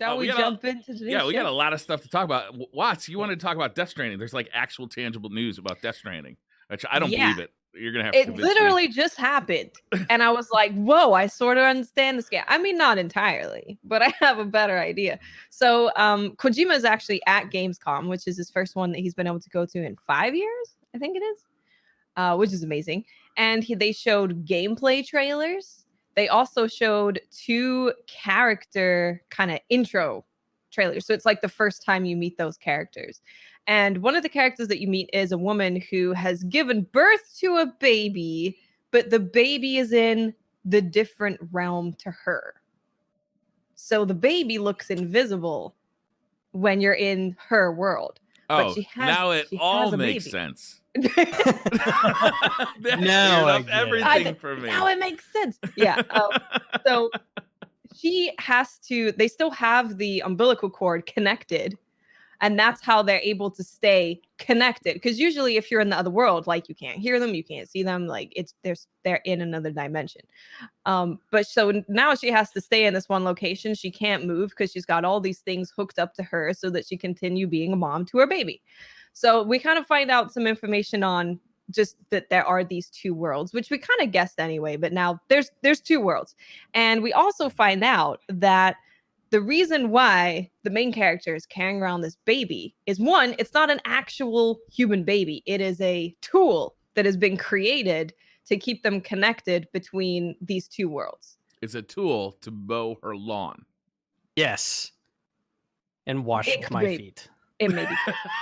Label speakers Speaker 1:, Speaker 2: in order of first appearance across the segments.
Speaker 1: Shall we jump into today's show?
Speaker 2: we got a lot of stuff to talk about. Watts, you wanted to talk about Death Stranding. There's like actual tangible news about Death Stranding, which I don't believe it. You're going to have to convince me.
Speaker 1: It literally just happened. And I was like, whoa, I sort of understand this game. I mean, not entirely, but I have a better idea. So Kojima is actually at Gamescom, which is his first one that he's been able to go to in 5 years, I think it is, which is amazing. And they showed gameplay trailers. They also showed 2 character kind of intro trailers. So it's like the first time you meet those characters. And one of the characters that you meet is a woman who has given birth to a baby, but the baby is in the different realm to her. So the baby looks invisible when you're in her world.
Speaker 2: Oh,
Speaker 1: but she has,
Speaker 2: now it all makes sense.
Speaker 3: No,
Speaker 2: everything for me.
Speaker 1: Now it makes sense. Yeah. So she has to, they still have the umbilical cord connected, and that's how they're able to stay connected. Because usually if you're in the other world, like you can't hear them, you can't see them, like they're in another dimension. But so now she has to stay in this one location. She can't move because she's got all these things hooked up to her so that she continue being a mom to her baby. So we kind of find out some information on just that there are these 2 worlds, which we kind of guessed anyway, but now there's 2 worlds. And we also find out that the reason why the main character is carrying around this baby is, one, it's not an actual human baby. It is a tool that has been created to keep them connected between these 2 worlds.
Speaker 2: It's a tool to mow her lawn.
Speaker 3: Yes. And wash my feet.
Speaker 1: It may be.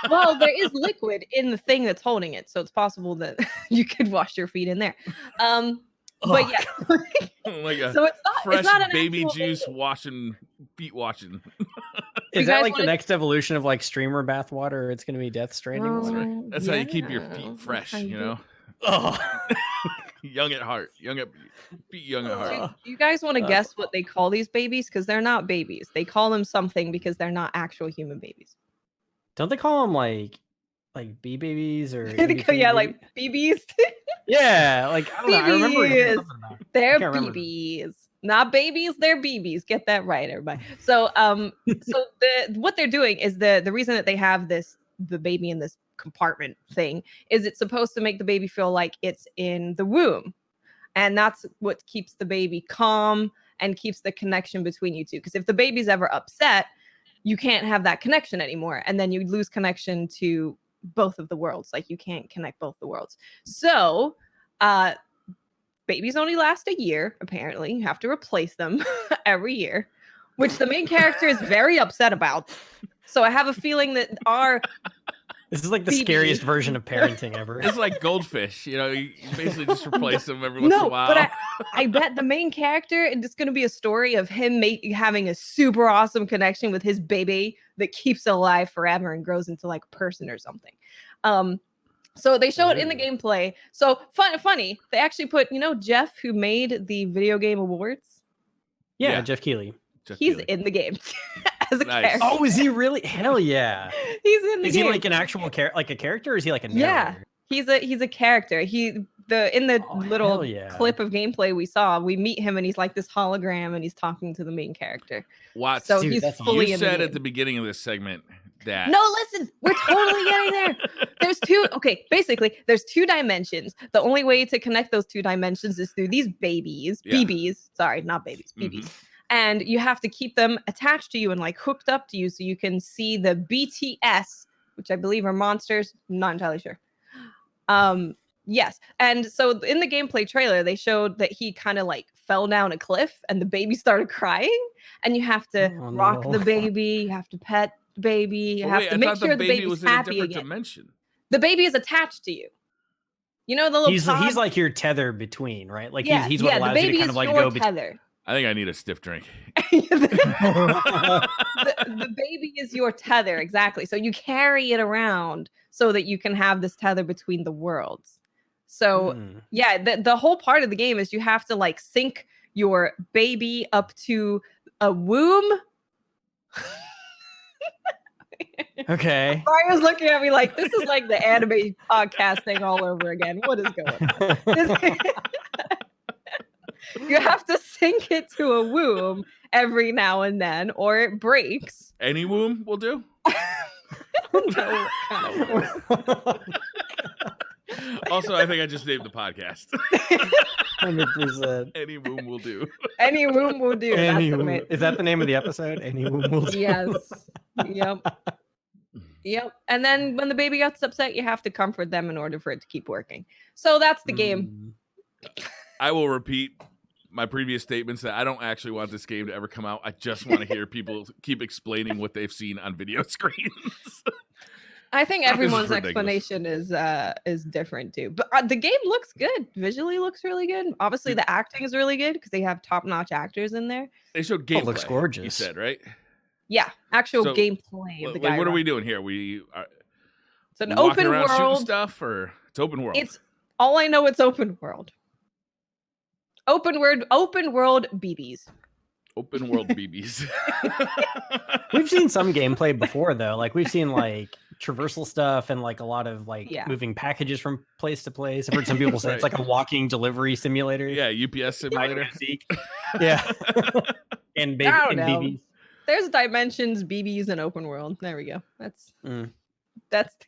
Speaker 1: Well, there is liquid in the thing that's holding it, so it's possible that you could wash your feet in there. But yeah,
Speaker 2: like a
Speaker 1: so it's not an
Speaker 2: baby juice
Speaker 1: baby.
Speaker 2: feet washing.
Speaker 3: Is that like the next evolution of like streamer bath water? It's going to be Death Stranding water.
Speaker 2: That's how you keep your feet fresh, you know. Young at heart, young at heart.
Speaker 1: Do you guys want to guess what they call these babies? Because they're not babies. They call them something because they're not actual human babies.
Speaker 3: Don't they call them like bee babies or
Speaker 1: yeah, like BBs?
Speaker 3: Yeah, like I don't know. I remember
Speaker 1: they're BBs, not babies. They're BBs. Get that right, everybody. So what they're doing is the reason that they have the baby in this compartment thing is it's supposed to make the baby feel like it's in the womb, and that's what keeps the baby calm and keeps the connection between you 2. Because if the baby's ever upset, you can't have that connection anymore, and then you lose connection to both of the worlds. Like you can't connect both the worlds. So babies only last a year, apparently. You have to replace them every year, which the main character is very upset about. So I have a feeling that
Speaker 3: this is like the scariest version of parenting ever.
Speaker 2: It's like goldfish, you know, you basically just replace them every once in a while.
Speaker 1: But I bet the main character, it's going to be a story of him having a super awesome connection with his baby that keeps it alive forever and grows into like a person or something. So they show it in the gameplay. So funny, they actually put, Jeff, who made the Video Game Awards.
Speaker 3: Yeah. Jeff Keighley.
Speaker 1: He's in the game as a character.
Speaker 3: Oh, is he really? Hell yeah.
Speaker 1: He's in the game.
Speaker 3: Is he like an actual like a character, or is he like a narrator?
Speaker 1: Yeah, he's a character. In the little clip of gameplay we saw, we meet him and he's like this hologram and he's talking to the main character.
Speaker 2: Watts,
Speaker 1: so he's fully
Speaker 2: you
Speaker 1: in
Speaker 2: said
Speaker 1: the
Speaker 2: at the beginning of this segment that
Speaker 1: no, listen, we're totally getting there. There's 2 dimensions. The only way to connect those 2 dimensions is through these babies. Yeah. BBs. Sorry, not babies. BBs. And you have to keep them attached to you and like hooked up to you so you can see the BTS, which I believe are monsters. I'm not entirely sure. Yes. And so in the gameplay trailer, they showed that he kind of like fell down a cliff and the baby started crying, and you have to rock the baby. You have to pet the baby. You have to make sure the baby was happy in a different dimension. The baby is attached to you. You know, the little
Speaker 3: he's like your tether between, right? Like he's what allows you to kind of like go between.
Speaker 2: I think I need a stiff drink.
Speaker 1: the baby is your tether, exactly. So you carry it around so that you can have this tether between the worlds. So the whole part of the game is you have to like sync your baby up to a womb.
Speaker 3: Okay.
Speaker 1: Mario's looking at me like this is like the anime podcast thing all over again. What is going on? You have to sync it to a womb, every now and then, or it breaks.
Speaker 2: Any womb will do.
Speaker 1: No,
Speaker 2: Also, I think I just named the podcast.
Speaker 3: 100%.
Speaker 2: Any womb will do.
Speaker 1: Any womb will do.
Speaker 3: Is that the name of the episode? Any womb will do.
Speaker 1: Yes. Yep. Yep. And then when the baby gets upset, you have to comfort them in order for it to keep working. So that's the game.
Speaker 2: I will repeat my previous statements that I don't actually want this game to ever come out. I just want to hear people keep explaining what they've seen on video screens.
Speaker 1: I think everyone's explanation is different too. But the game looks good. Visually looks really good. Obviously, the acting is really good because they have top-notch actors in there.
Speaker 2: They showed gameplay.
Speaker 3: Looks gorgeous.
Speaker 2: You said, right?
Speaker 1: Yeah, actual gameplay of the guy.
Speaker 2: What are we doing here?
Speaker 1: It's an open world
Speaker 2: shooting stuff, or it's open world.
Speaker 1: It's all I know. It's open world. Open world BBs.
Speaker 2: Open world BBs.
Speaker 3: We've seen some gameplay before though. Like we've seen like traversal stuff and like a lot of like moving packages from place to place. I've heard some people say it's like a walking delivery simulator.
Speaker 2: Yeah, UPS simulator.
Speaker 3: Yeah. and BBs.
Speaker 1: There's dimensions, BBs, and open world. There we go. That's the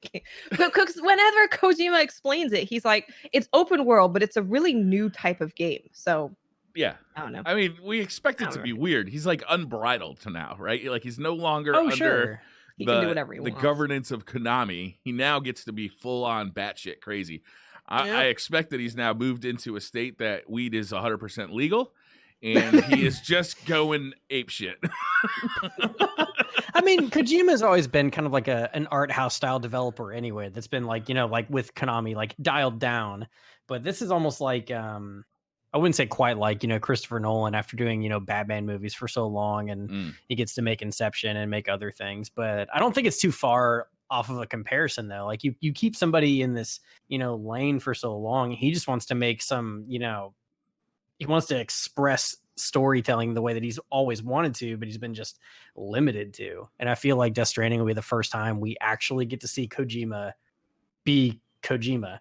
Speaker 1: game. Because whenever Kojima explains it, he's like, it's open world, but it's a really new type of game. So
Speaker 2: yeah,
Speaker 1: I don't know.
Speaker 2: I mean, we expect it to be weird. He's like unbridled to now, right? Like he's no longer under
Speaker 1: he can do whatever he
Speaker 2: the
Speaker 1: wants.
Speaker 2: Governance of Konami. He now gets to be full on batshit crazy. I expect that he's now moved into a state that weed is 100% legal. And he is just going apeshit.
Speaker 3: I mean, Kojima's always been kind of like an art house style developer anyway. That's been like, like with Konami, like dialed down. But this is almost like, I wouldn't say quite like, Christopher Nolan after doing, Batman movies for so long. And he gets to make Inception and make other things. But I don't think it's too far off of a comparison, though. Like you keep somebody in this, lane for so long. He just wants to make some, he wants to express storytelling the way that he's always wanted to, but he's been just limited to. And I feel like Death Stranding will be the first time we actually get to see Kojima be Kojima.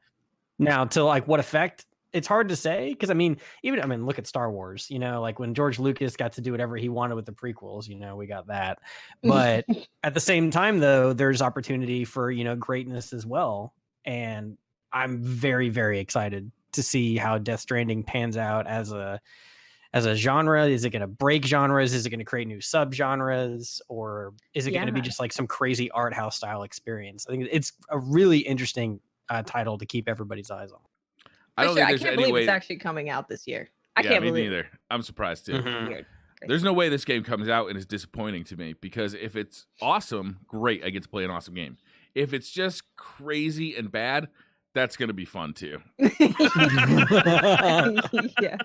Speaker 3: Now, to like what effect, it's hard to say. Because look at Star Wars. Like when George Lucas got to do whatever he wanted with the prequels. We got that. But at the same time, though, there's opportunity for greatness as well. And I'm very, very excited to see how Death Stranding pans out as a genre. Is it going to break genres? Is it going to create new subgenres? Or is it going to be just like some crazy art house style experience? I think it's a really interesting title to keep everybody's eyes on.
Speaker 2: I
Speaker 1: can't believe it's actually coming out this year. I can't believe
Speaker 2: neither. I'm surprised too.
Speaker 1: Weird.
Speaker 2: There's no way this game comes out and is disappointing to me, because if it's awesome, great, I get to play an awesome game. If it's just crazy and bad, that's going to be fun too.
Speaker 1: Yeah.